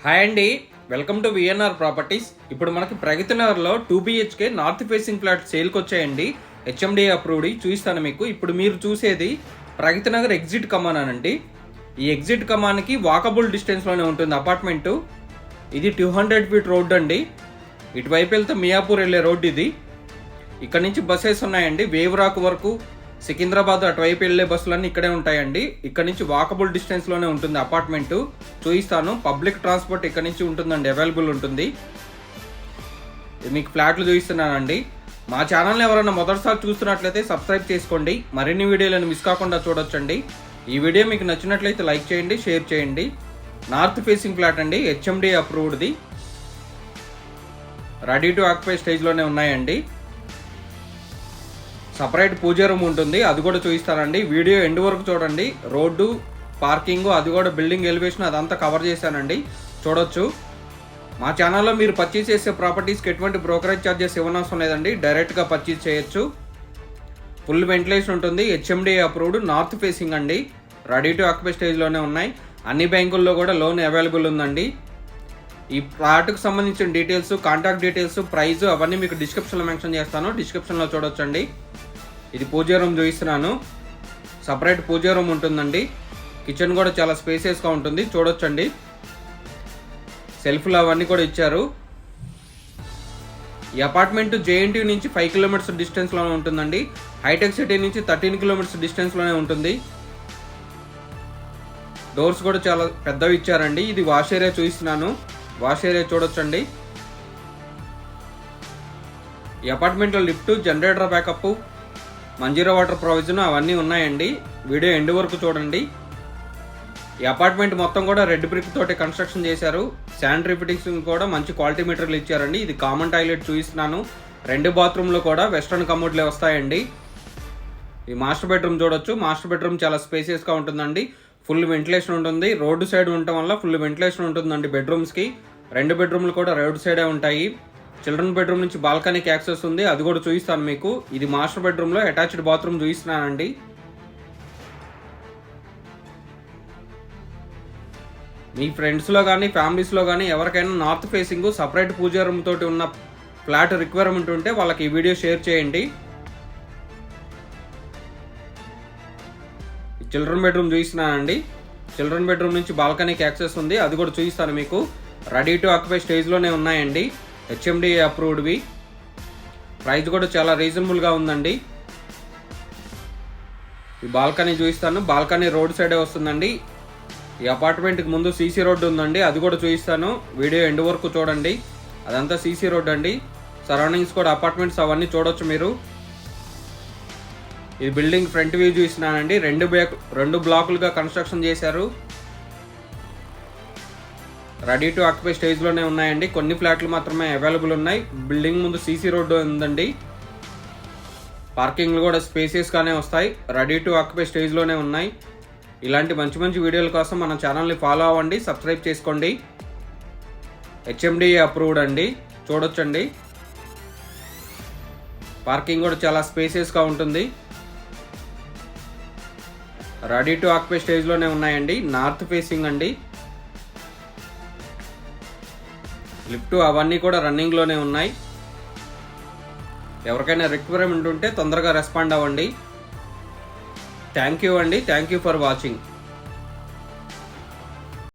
Hi అండి, welcome to VNR properties. ఇప్పుడు మనకి ప్రగతి నగర్లో 2 BHK నార్త్ ఫేసింగ్ ఫ్లాట్ సేల్కి వచ్చాయండి. హెచ్ఎండి అప్రూవ్డ్ చూపిస్తాను మీకు. ఇప్పుడు మీరు చూసేది ప్రగతి నగర్ ఎగ్జిట్ కమాన్ అండి. ఈ ఎగ్జిట్ కమాన్కి వాకబుల్ డిస్టెన్స్లోనే ఉంటుంది అపార్ట్మెంటు. ఇది 200 ఫీట్ రోడ్ అండి. ఇటువైపు వెళ్తే మియాపూర్ వెళ్ళే రోడ్ ఇది. ఇక్కడ నుంచి బస్సెస్ ఉన్నాయండి. వేవ్రాక్ వరకు, సికింద్రాబాద్ అటువైపు వెళ్ళే బస్సులన్నీ ఇక్కడే ఉంటాయండి. ఇక్కడ నుంచి వాకబుల్ డిస్టెన్స్లోనే ఉంటుంది అపార్ట్మెంటు. చూపిస్తాను. పబ్లిక్ ట్రాన్స్పోర్ట్ ఇక్కడ నుంచి ఉంటుందండి, అవైలబుల్ ఉంటుంది. మీకు ఫ్లాట్లు చూపిస్తున్నానండి. మా ఛానల్ని ఎవరైనా మొదటిసారి చూస్తున్నట్లయితే సబ్స్క్రైబ్ చేసుకోండి. మరిన్ని వీడియోలను మిస్ కాకుండా చూడొచ్చండి. ఈ వీడియో మీకు నచ్చినట్లయితే లైక్ చేయండి, షేర్ చేయండి. నార్త్ ఫేసింగ్ ఫ్లాట్ అండి, హెచ్ఎండి అప్రూవ్డ్ది. రెడీ టు ఆక్యుపై స్టేజ్లోనే ఉన్నాయండి. సపరేట్ పూజ రూమ్ ఉంటుంది, అది కూడా చూపిస్తానండి. వీడియో ఎండ్ వరకు చూడండి. రోడ్డు, పార్కింగ్, అది కూడా బిల్డింగ్ ఎలివేషన్ అదంతా కవర్ చేశానండి, చూడొచ్చు. మా ఛానల్లో మీరు పర్చేస్ చేసే ప్రాపర్టీస్కి ఎటువంటి బ్రోకరేజ్ ఛార్జెస్ ఇవ్వనవసరం లేదండి, డైరెక్ట్గా పర్చేస్ చేయొచ్చు. ఫుల్ వెంటిలేషన్ ఉంటుంది. హెచ్ఎండి అప్రూవ్డ్, నార్త్ ఫేసింగ్ అండి. రెడీ టు ఆక్యుపై స్టేజ్లోనే ఉన్నాయి. అన్ని బ్యాంకుల్లో కూడా లోన్ అవైలబుల్ ఉందండి. ఈ ప్లాట్కి సంబంధించిన డీటెయిల్స్, కాంటాక్ట్ డీటెయిల్స్, ప్రైస్ అవన్నీ మీకు డిస్క్రిప్షన్లో మెన్షన్ చేస్తాను, డిస్క్రిప్షన్లో చూడొచ్చండి. ఇది పూజ రూమ్ చూపిస్తున్నాను. సపరేట్ పూజ రూమ్ ఉంటుందండి. కిచెన్ కూడా చాలా స్పేసియస్గా ఉంటుంది, చూడొచ్చండి. సెల్ఫ్లు అవన్నీ కూడా ఇచ్చారు. ఈ అపార్ట్మెంట్ జేఎన్టీ నుంచి 5 కిలోమీటర్స్ డిస్టెన్స్లోనే ఉంటుందండి. హైటెక్ సిటీ నుంచి 13 కిలోమీటర్స్ డిస్టెన్స్లోనే ఉంటుంది. డోర్స్ కూడా చాలా పెద్దవి ఇచ్చారండి. ఇది వాష్ ఏరియా చూపిస్తున్నాను. వాష్ ఏరియా చూడొచ్చండి. ఈ అపార్ట్మెంట్లో lift, generator backup, Manjira water provision అవన్నీ ఉన్నాయండి. వీడియో ఎండ్ వరకు చూడండి. ఈ అపార్ట్మెంట్ మొత్తం కూడా రెడ్ బ్రిక్ తోటి కన్స్ట్రక్షన్ చేశారు. శానిటరీ ఫిట్టింగ్స్ కూడా మంచి క్వాలిటీ మెటీరియల్ ఇచ్చారండి. ఇది కామన్ టాయిలెట్ చూపిస్తున్నాను. 2 బాత్రూమ్లో కూడా వెస్ట్రన్ కమోడ్లే వస్తాయండి. ఈ మాస్టర్ బెడ్రూమ్ చూడొచ్చు. మాస్టర్ బెడ్రూమ్ చాలా స్పేసియస్గా ఉంటుందండి. ఫుల్ వెంటిలేషన్ ఉంటుంది. రోడ్డు సైడ్ ఉండటం వల్ల ఫుల్ వెంటిలేషన్ ఉంటుందండి బెడ్రూమ్స్కి. 2 బెడ్రూమ్లు కూడా రోడ్ సైడే ఉంటాయి. చిల్డ్రన్ బెడ్రూమ్ నుంచి బాల్కనీకి యాక్సెస్ ఉంది, అది కూడా చూపిస్తాను మీకు. ఇది మాస్టర్ బెడ్రూమ్లో అటాచ్డ్ బాత్రూమ్ చూపిస్తున్నానండి. మీ ఫ్రెండ్స్లో కానీ ఫ్యామిలీస్లో కానీ ఎవరికైనా నార్త్ ఫేసింగ్ సపరేట్ పూజా రూమ్ తోటి ఉన్న ఫ్లాట్ రిక్వైర్మెంట్ ఉంటే వాళ్ళకి ఈ వీడియో షేర్ చేయండి. చిల్డ్రన్ బెడ్రూమ్ చూపిస్తున్నానండి. చిల్డ్రన్ బెడ్రూమ్ నుంచి బాల్కనీకి యాక్సెస్ ఉంది, అది కూడా చూపిస్తాను మీకు. రెడీ టు ఆక్యుపై స్టేజ్లోనే ఉన్నాయండి, హెచ్ఎండి అప్రూవ్డ్వి. ప్రైస్ కూడా చాలా రీజనబుల్గా ఉందండి. ఈ బాల్కనీ చూపిస్తాను. బాల్కనీ రోడ్ సైడే వస్తుందండి. ఈ అపార్ట్మెంట్కి ముందు సీసీ రోడ్డు ఉందండి, అది కూడా చూపిస్తాను. వీడియో ఎండ్ వరకు చూడండి. అదంతా సీసీ రోడ్ అండి. సరౌండింగ్స్ కూడా అపార్ట్మెంట్స్ అవన్నీ చూడొచ్చు మీరు. ఇది బిల్డింగ్ ఫ్రంట్ వ్యూ చూపిస్తున్నానండి. 2 బ్లాకులుగా కన్స్ట్రక్షన్ చేశారు. రెడీ టు ఆక్యుపై స్టేజ్లోనే ఉన్నాయండి. కొన్ని ఫ్లాట్లు మాత్రమే అవైలబుల్ ఉన్నాయి. బిల్డింగ్ ముందు సీసీ రోడ్డు ఉందండి. పార్కింగ్లు కూడా స్పేసియస్గానే వస్తాయి. రెడీ టు ఆక్యుపై స్టేజ్లోనే ఉన్నాయి. ఇలాంటి మంచి మంచి వీడియోల కోసం మన ఛానల్ని ఫాలో అవ్వండి, సబ్స్క్రైబ్ చేసుకోండి. హెచ్ఎండి అప్రూవ్డ్ అండి, చూడొచ్చండి. పార్కింగ్ కూడా చాలా స్పేసియస్గా ఉంటుంది. రెడీ టు ఆక్యుపై స్టేజ్లోనే ఉన్నాయండి. నార్త్ ఫేసింగ్ అండి. లిఫ్ట్ అవన్నీ కూడా రన్నింగ్లోనే ఉన్నాయి. ఎవరికైనా రిక్వైర్మెంట్ ఉంటే తొందరగా రెస్పాండ్ అవ్వండి. థ్యాంక్ యూ అండి. Thank you for watching.